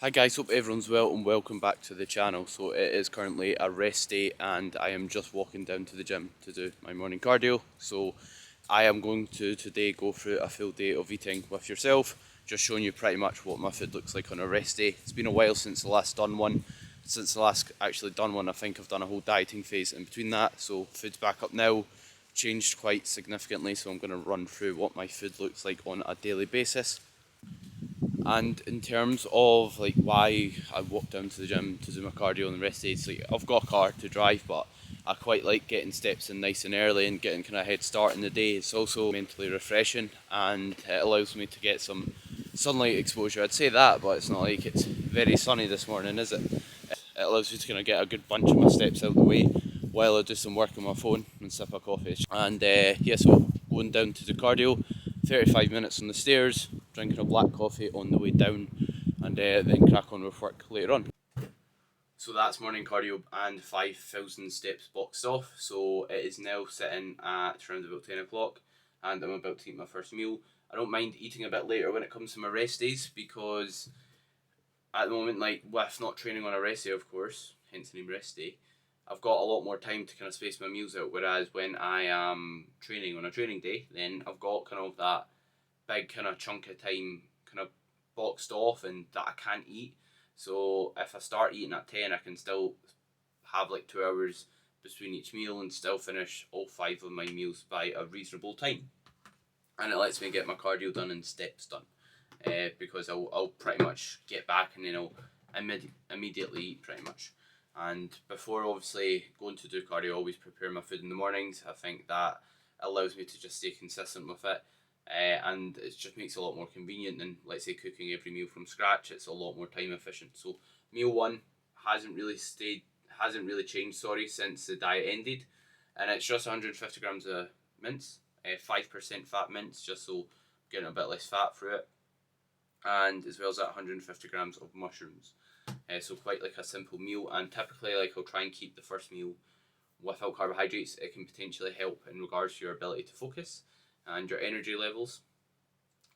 Hi guys, hope everyone's well and welcome back to the channel. So it is currently a rest day and I am just walking down to the gym to do my morning cardio. So I am going to today go through a full day of eating with yourself, just showing you pretty much what my food looks like on a rest day. It's been a while since the last done one. Since the last actually done one, I think I've done a whole dieting phase in between that. So food's back up now, changed quite significantly. So I'm going to run through what my food looks like on a daily basis. And in terms of like why I walk down to the gym to do my cardio on the rest days, like I've got a car to drive, but I quite like getting steps in nice and early and getting kind of a head start in the day. It's also mentally refreshing and it allows me to get some sunlight exposure. I'd say that, but it's not like it's very sunny this morning, is it? It allows me to kind of get a good bunch of my steps out of the way while I do some work on my phone and sip a coffee. And yeah, so going down to the cardio, 35 minutes on the stairs, drinking a black coffee on the way down, and then crack on with work later on. So that's morning cardio and 5,000 steps boxed off. So it is now sitting at around about 10 o'clock and I'm about to eat my first meal. I don't mind eating a bit later when it comes to my rest days because at the moment, like with not training on a rest day, of course, hence the name rest day, I've got a lot more time to kind of space my meals out. Whereas when I am training on a training day, then I've got kind of that big kind of chunk of time kind of boxed off and that I can't eat. So if I start eating at 10, I can still have like 2 hours between each meal and still finish all 5 of my meals by a reasonable time. And it lets me get my cardio done and steps done. Because I'll pretty much get back and then I'll immediately eat pretty much. And before obviously going to do cardio, I always prepare my food in the mornings. I think that allows me to just stay consistent with it. And it just makes it a lot more convenient than, let's say, cooking every meal from scratch. It's a lot more time efficient. So meal one hasn't really changed, since the diet ended, and it's just 150 grams of mince, 5% fat mince, just so getting a bit less fat through it, and as well as that 150 grams of mushrooms. So quite like a simple meal, and typically like I'll try and keep the first meal without carbohydrates. It can potentially help in regards to your ability to focus and your energy levels.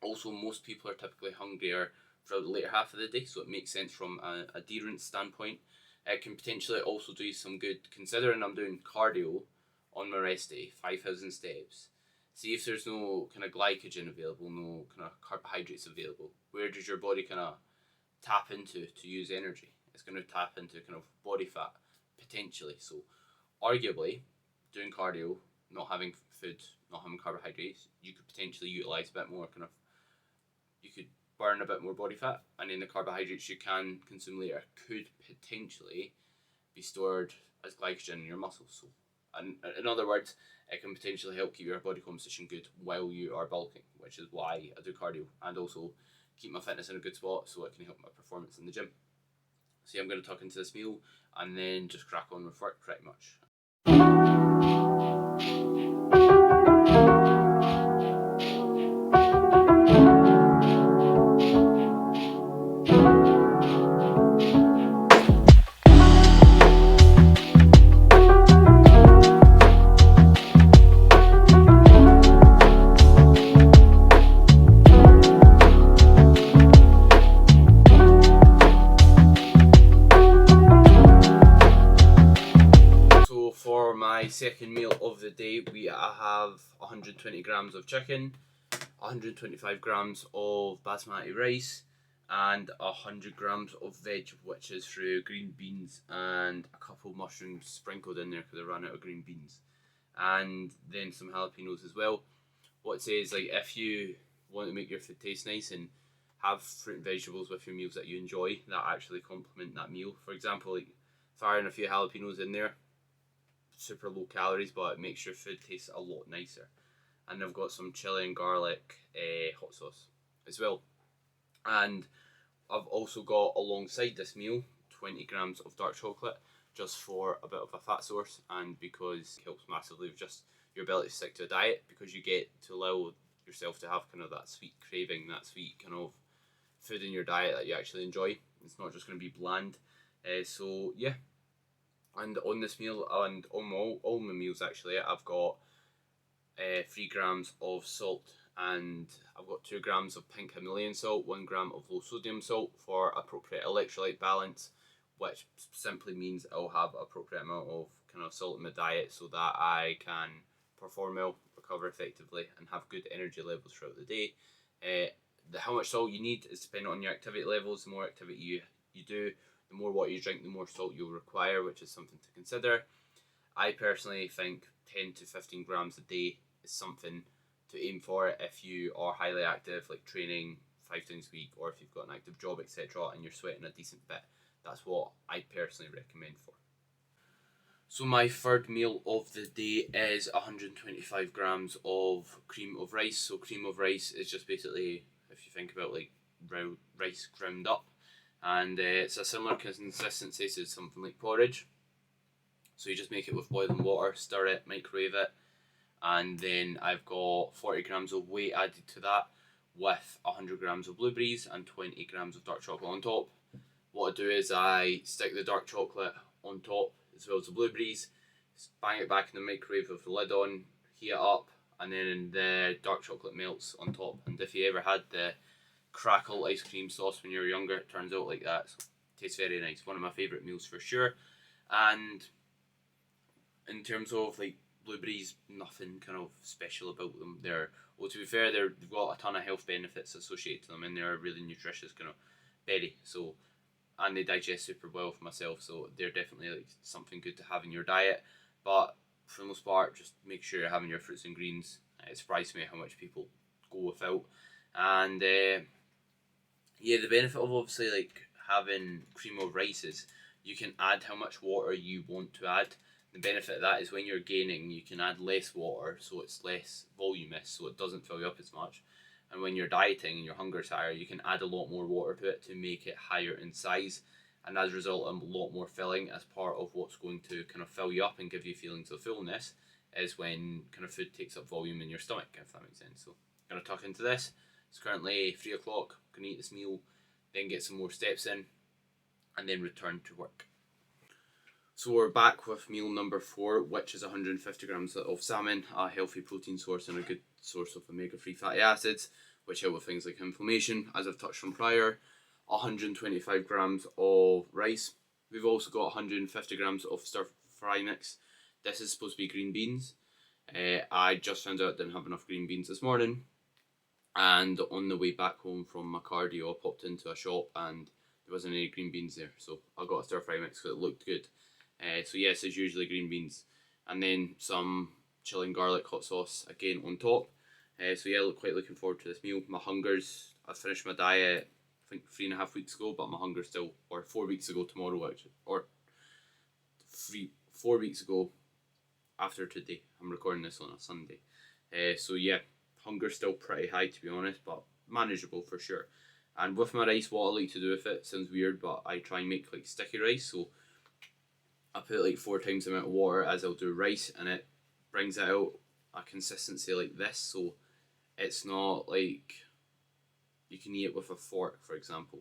Also, most people are typically hungrier throughout the later half of the day, so it makes sense from an adherence standpoint. It can potentially also do some good, considering I'm doing cardio on my rest day, 5,000 steps. See if there's no kind of glycogen available, no kind of carbohydrates available. Where does your body kind of tap into to use energy? It's going to tap into kind of body fat potentially. So arguably, doing cardio, not having food, not having carbohydrates, you could potentially utilize a bit more kind of, you could burn a bit more body fat, and then the carbohydrates you can consume later could potentially be stored as glycogen in your muscles. So in other words, it can potentially help keep your body composition good while you are bulking, which is why I do cardio, and also keep my fitness in a good spot so it can help my performance in the gym. So yeah, I'm going to tuck into this meal and then just crack on with work pretty much. For my second meal of the day, I have 120 grams of chicken, 125 grams of basmati rice, and 100 grams of veg, which is through green beans and a couple mushrooms sprinkled in there because I ran out of green beans, and then some jalapenos as well. What it says, like, if you want to make your food taste nice and have fruit and vegetables with your meals that you enjoy, that actually complement that meal. For example, like firing a few jalapenos in there, super low calories, but it makes your food taste a lot nicer. And I've got some chili and garlic hot sauce as well. And I've also got, alongside this meal, 20 grams of dark chocolate, just for a bit of a fat source, and because it helps massively with just your ability to stick to a diet, because you get to allow yourself to have kind of that sweet craving, that sweet kind of food in your diet that you actually enjoy. It's not just going to be bland. So yeah, and on this meal, and on all my meals actually, I've got 3 grams of salt and I've got 2 grams of pink Himalayan salt, 1 gram of low sodium salt for appropriate electrolyte balance, which simply means I'll have appropriate amount of kind of salt in my diet so that I can perform well, recover effectively, and have good energy levels throughout the day. How much salt you need is dependent on your activity levels. The more activity you do, the more water you drink, the more salt you'll require, which is something to consider. I personally think 10 to 15 grams a day is something to aim for if you are highly active, like training 5 times a week, or if you've got an active job, etc., and you're sweating a decent bit. That's what I personally recommend for. So my third meal of the day is 125 grams of cream of rice. So cream of rice is just basically, if you think about like rice ground up, and it's a similar consistency to something like porridge. So you just make it with boiling water, stir it, microwave it, and then I've got 40 grams of whey added to that with 100 grams of blueberries and 20 grams of dark chocolate on top. What I do is I stick the dark chocolate on top as well as the blueberries, bang it back in the microwave with the lid on, heat it up, and then the dark chocolate melts on top. And if you ever had the crackle ice cream sauce when you were younger, it turns out like that. So it tastes very nice. One of my favourite meals for sure. And in terms of like blueberries, nothing kind of special about them. Well, to be fair, they've got a ton of health benefits associated to them, and they're a really nutritious kind of berry. So, and they digest super well for myself, so they're definitely like something good to have in your diet. But for the most part, just make sure you're having your fruits and greens. It surprised me how much people go without. And yeah, the benefit of obviously like having cream of rice is you can add how much water you want to add. The benefit of that is when you're gaining, you can add less water, so it's less voluminous, so it doesn't fill you up as much. And when you're dieting and your hunger's higher, you can add a lot more water to it to make it higher in size, and as a result, a lot more filling as part of what's going to kind of fill you up and give you feelings of fullness is when kind of food takes up volume in your stomach, if that makes sense. So I'm going to tuck into this. It's currently 3 o'clock. I'm going to eat this meal, then get some more steps in, and then return to work. So we're back with meal number 4, which is 150 grams of salmon, a healthy protein source and a good source of omega-3 fatty acids, which help with things like inflammation, as I've touched on prior. 125 grams of rice. We've also got 150 grams of stir fry mix. This is supposed to be green beans. I just found out I didn't have enough green beans this morning, and on the way back home from my cardio, I popped into a shop and there wasn't any green beans there, so I got a stir fry mix because it looked good. So yes, it's usually green beans, and then some chili and garlic hot sauce again on top. So yeah, quite looking forward to this meal. I finished my diet I think 3.5 weeks ago, but my hunger's still, or 4 weeks ago tomorrow actually, or 4 weeks ago after today. I'm recording this on a Sunday. So yeah, hunger's still pretty high to be honest, but manageable for sure. And with my rice, what I like to do with it, sounds weird, but I try and make like sticky rice. So I put like 4 times the amount of water as I'll do rice, and it brings it out a consistency like this. So it's not like you can eat it with a fork, for example.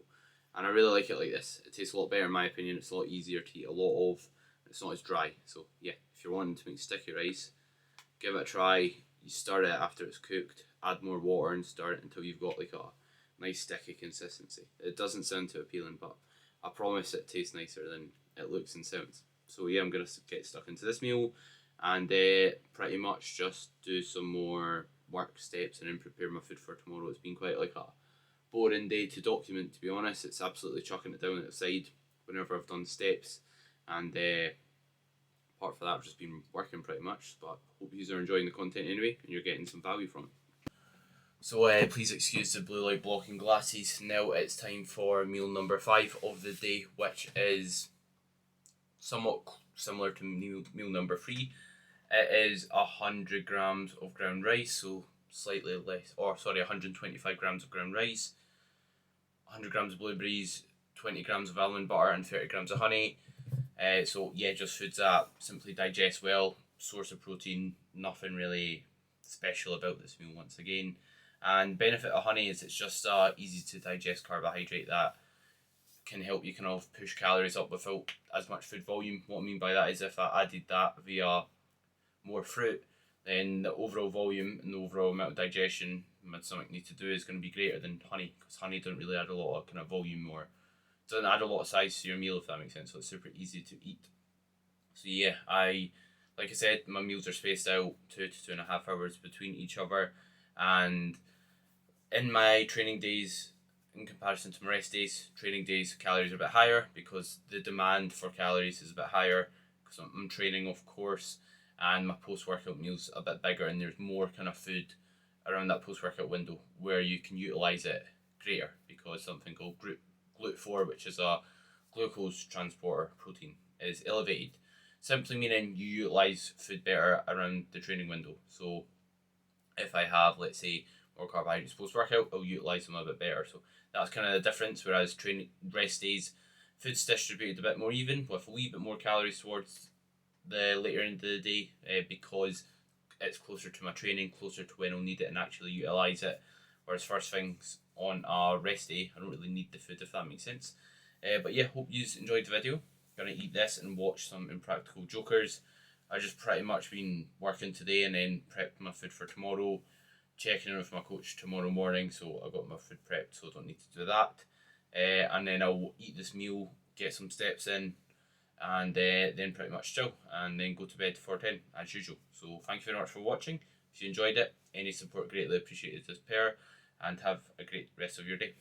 And I really like it like this. It tastes a lot better in my opinion. It's a lot easier to eat a lot of. It's not as dry. So yeah, if you're wanting to make sticky rice, give it a try. You stir it after it's cooked, add more water and stir it until you've got like a nice sticky consistency. It doesn't sound too appealing, but I promise it tastes nicer than it looks and sounds. So yeah, I'm going to get stuck into this meal and pretty much just do some more work steps and then prepare my food for tomorrow. It's been quite like a boring day to document, to be honest. It's absolutely chucking it down at the side whenever I've done steps, and apart from that I've just been working pretty much, but hope you are enjoying the content anyway and you're getting some value from it. So please excuse the blue light blocking glasses. Now it's time for meal number 5 of the day, which is somewhat similar to meal number 3. It is 100 grams of ground rice, so slightly less, 125 grams of ground rice, 100 grams of blueberries, 20 grams of almond butter, and 30 grams of honey. So yeah, just foods that simply digest well, source of protein, nothing really special about this meal once again. And benefit of honey is it's just easy to digest carbohydrate that can help you kind of push calories up without as much food volume. What I mean by that is if I added that via more fruit, then the overall volume and the overall amount of digestion my stomach needs to do is going to be greater than honey, because honey doesn't really add a lot of kind of volume, or doesn't add a lot of size to your meal, if that makes sense. So it's super easy to eat. So yeah, like I said, my meals are spaced out 2 to 2.5 hours between each other, and in my training days, in comparison to my rest days, training days calories are a bit higher because the demand for calories is a bit higher because I'm training, of course, and my post workout meals a bit bigger, and there's more kind of food around that post workout window where you can utilize it greater, because something called GLUT4, which is a glucose transporter protein, is elevated, simply meaning you utilize food better around the training window. So if I have, let's say, more carbohydrates post workout, I'll utilise them a bit better. So that's kind of the difference. Whereas training rest days, food's distributed a bit more even, with a wee bit more calories towards the later end of the day, because it's closer to my training, closer to when I'll need it and actually utilise it. Whereas first things on a rest day, I don't really need the food, if that makes sense. But yeah, hope you enjoyed the video. Gonna eat this and watch some Impractical Jokers. I just pretty much been working today and then prepped my food for tomorrow, checking in with my coach tomorrow morning, so I got my food prepped, so I don't need to do that. And then I'll eat this meal, get some steps in, and then pretty much chill, and then go to bed for 10 as usual. So thank you very much for watching. If you enjoyed it, any support greatly appreciated as per, and have a great rest of your day.